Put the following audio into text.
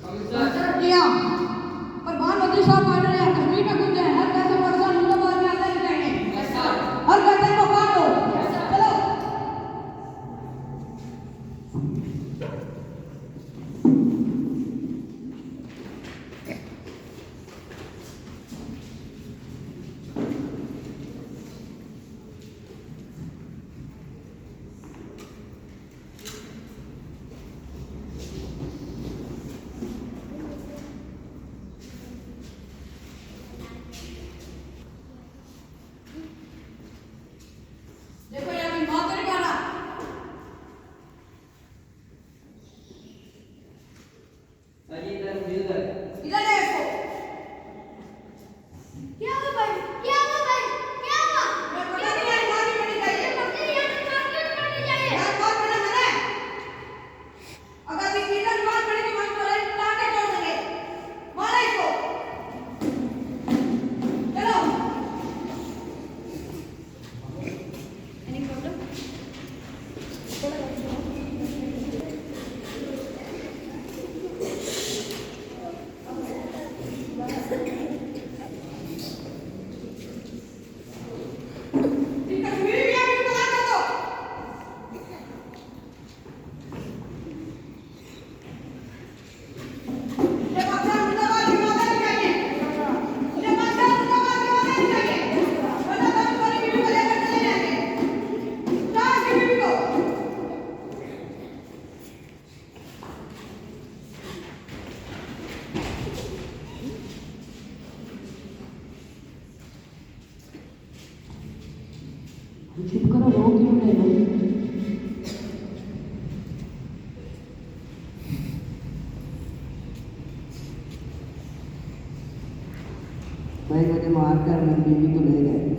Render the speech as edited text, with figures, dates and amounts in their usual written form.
तरक्कियां प्रधानमंत्री साहब मान रहे हैं कश्मीर में घुस जाए हर पैसे पाकिस्तान मुर्दाबाद में आते जाएंगे हर पैसे को काट दो चलो देखो यार मौत नहीं कर रहा इधर है इसको क्या हुआ भाई क्या हुआ भाई क्या हुआ मैं पता नहीं यार मार पड़ी चाहिए पता नहीं यार मार पड़ी चाहिए यार बहुत बड़ा है अगर इस इधर मार पड़ी तो हम तो लाइन टांगे तोड़ देंगे मारो इसको चलो एनी प्रॉब्लम चुप करो रो क्यों रहे हो भाई मुझे मार कर बीवी को ले गए